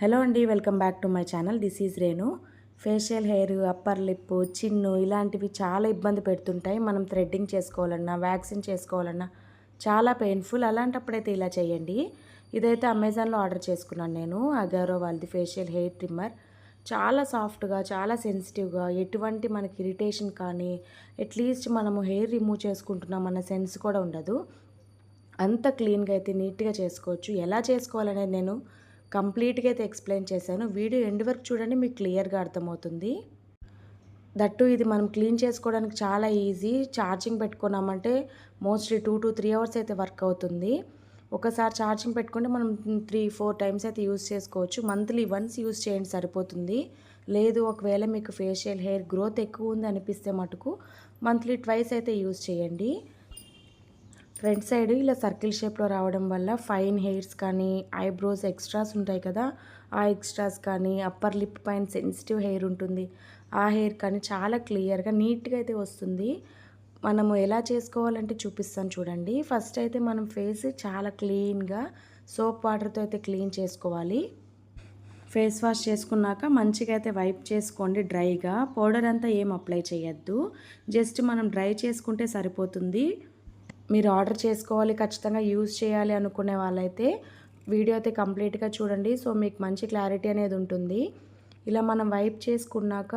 Hello అండి, welcome back to my channel. This is Renu. Facial hair, upper lip, Chinnu ఇలాంటివి చాలా ఇబ్బంది పెడుతుంటాయి. మనం థ్రెడ్డింగ్ చేసుకోవాలన్నా, వ్యాక్సింగ్ చేసుకోవాలన్నా చాలా పెయిన్ఫుల్. అలాంటప్పుడైతే ఇలా చేయండి. ఇదైతే అమెజాన్లో ఆర్డర్ చేసుకున్నాను నేను. అగారో వాళ్ళది ఫేషియల్ హెయిర్ ట్రిమ్మర్. చాలా సాఫ్ట్గా, చాలా సెన్సిటివ్గా, ఎటువంటి మనకి ఇరిటేషన్ కానీ, అట్లీస్ట్ మనము హెయిర్ రిమూవ్ చేసుకుంటున్నాం అన్న సెన్స్ కూడా ఉండదు. అంత క్లీన్గా అయితే నీట్గా చేసుకోవచ్చు. ఎలా చేసుకోవాలనేది నేను కంప్లీట్గా అయితే ఎక్స్ప్లెయిన్ చేశాను. వీడియో ఎండ్ వరకు చూడండి, మీకు క్లియర్గా అర్థమవుతుంది. దట్టు ఇది మనం క్లీన్ చేసుకోవడానికి చాలా ఈజీ. ఛార్జింగ్ పెట్టుకున్నామంటే మోస్ట్లీ 2 to 3 అవర్స్ అయితే వర్క్ అవుతుంది. ఒకసారి ఛార్జింగ్ పెట్టుకుంటే మనం 3-4 టైమ్స్ అయితే యూస్ చేసుకోవచ్చు. మంత్లీ వన్స్ యూస్ చేయండి సరిపోతుంది. లేదు ఒకవేళ మీకు ఫేషియల్ హెయిర్ గ్రోత్ ఎక్కువ ఉంది అనిపిస్తే మటుకు మంత్లీ ట్వైస్ అయితే యూస్ చేయండి. ఫ్రంట్ సైడ్ ఇలా సర్కిల్ షేప్లో రావడం వల్ల ఫైన్ హెయిర్స్ కానీ, ఐబ్రోస్ ఎక్స్ట్రాస్ ఉంటాయి కదా, ఆ ఎక్స్ట్రాస్ కానీ, అప్పర్ లిప్ పైన సెన్సిటివ్ హెయిర్ ఉంటుంది, ఆ హెయిర్ కానీ చాలా క్లియర్గా నీట్గా అయితే వస్తుంది. మనము ఎలా చేసుకోవాలంటే చూపిస్తాను చూడండి. ఫస్ట్ అయితే మనం ఫేస్ చాలా క్లీన్గా సోప్ వాటర్తో అయితే క్లీన్ చేసుకోవాలి. ఫేస్ వాష్ చేసుకున్నాక మంచిగా అయితే వైప్ చేసుకోండి డ్రైగా. పౌడర్ అంతా ఏం అప్లై చేయొద్దు, జస్ట్ మనం డ్రై చేసుకుంటే సరిపోతుంది. మీరు ఆర్డర్ చేసుకోవాలి, ఖచ్చితంగా యూజ్ చేయాలి అనుకునే వాళ్ళైతే వీడియో అయితే కంప్లీట్గా చూడండి. సో మీకు మంచి క్లారిటీ అనేది ఉంటుంది. ఇలా మనం వైప్ చేసుకున్నాక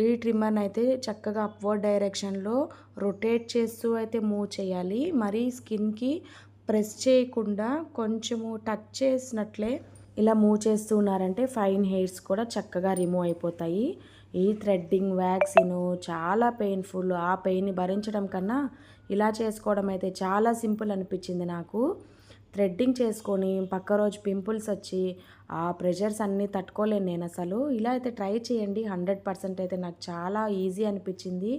ఈ ట్రిమ్మర్ని అయితే చక్కగా అప్వర్డ్ డైరెక్షన్లో రొటేట్ చేస్తూ అయితే మూవ్ చేయాలి. మరీ స్కిన్కి ప్రెస్ చేయకుండా కొంచెము టచ్ చేసినట్లే ఇలా మూవ్ చేస్తూ ఉన్నారంటే ఫైన్ హెయిర్స్ కూడా చక్కగా రిమూవ్ అయిపోతాయి. ఈ థ్రెడ్డింగ్, వ్యాక్సిన్ చాలా పెయిన్ఫుల్. ఆ పెయిన్ని భరించడం కన్నా ఇలా చేసుకోవడం అయితే చాలా సింపుల్ అనిపించింది నాకు. థ్రెడ్డింగ్ చేసుకొని పక్క రోజు పింపుల్స్ వచ్చి ఆ ప్రెషర్స్ అన్నీ తట్టుకోలేను నేను అసలు. ఇలా అయితే ట్రై చేయండి. 100% అయితే నాకు చాలా ఈజీ అనిపించింది.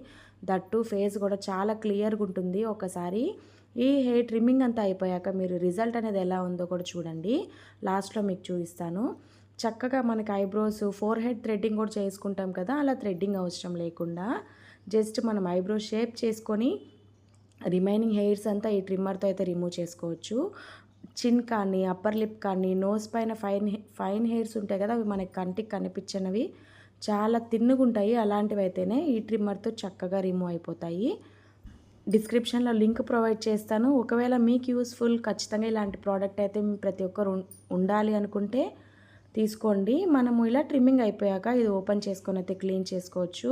దట్టు ఫేస్ కూడా చాలా క్లియర్గా ఉంటుంది. ఒకసారి ఈ హెయిర్ ట్రిమ్మింగ్ అంతా అయిపోయాక మీరు రిజల్ట్ అనేది ఎలా ఉందో కూడా చూడండి. లాస్ట్లో మీకు చూపిస్తాను. చక్కగా మనకి ఐబ్రోస్, ఫోర్ హెడ్ థ్రెడ్డింగ్ కూడా చేసుకుంటాం కదా, అలా థ్రెడ్డింగ్ అవసరం లేకుండా జస్ట్ మనం ఐబ్రో షేప్ చేసుకొని రిమైనింగ్ హెయిర్స్ అంతా ఈ ట్రిమ్మర్తో అయితే రిమూవ్ చేసుకోవచ్చు. చిన్ కానీ, అప్పర్ లిప్ కానీ, నోస్ పైన ఫైన్ హెయిర్స్ ఉంటాయి కదా, అవి మనకి కంటికి కనిపించినవి చాలా తిన్నుగుంటాయి. అలాంటివి అయితేనే ఈ ట్రిమ్మర్తో చక్కగా రిమూవ్ అయిపోతాయి. డిస్క్రిప్షన్లో లింక్ ప్రొవైడ్ చేస్తాను. ఒకవేళ మీకు యూస్ఫుల్, ఖచ్చితంగా ఇలాంటి ప్రోడక్ట్ అయితే ప్రతి ఒక్కరు ఉండాలి అనుకుంటే తీసుకోండి. మనము ఇలా ట్రిమ్మింగ్ అయిపోయాక ఇది ఓపెన్ చేసుకొని అయితే క్లీన్ చేసుకోవచ్చు.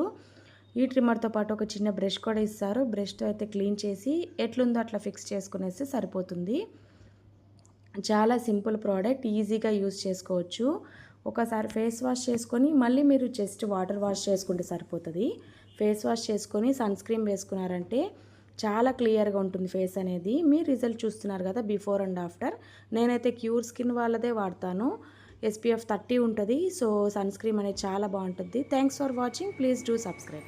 ఈ ట్రిమ్మర్తో పాటు ఒక చిన్న బ్రష్ కూడా ఇస్తారు. బ్రష్తో అయితే క్లీన్ చేసి ఎట్లుందో అట్లా ఫిక్స్ చేసుకునేస్తే సరిపోతుంది. చాలా సింపుల్ ప్రోడక్ట్, ఈజీగా యూజ్ చేసుకోవచ్చు. ఒకసారి ఫేస్ వాష్ చేసుకొని మళ్ళీ మీరు జస్ట్ వాటర్ వాష్ చేసుకుంటే సరిపోతుంది. ఫేస్ వాష్ చేసుకొని సన్ స్క్రీన్ వేసుకున్నారంటే చాలా క్లియర్గా ఉంటుంది ఫేస్ అనేది. మీరు రిజల్ట్ చూస్తున్నారు కదా, బిఫోర్ అండ్ ఆఫ్టర్. నేనైతే క్యూర్ స్కిన్ వాళ్ళదే వాడతాను. SPF 30 ఉంటుంది. సో సన్ స్క్రీన్ అనేది చాలా బాగుంటుంది. Thanks for watching. Please do subscribe.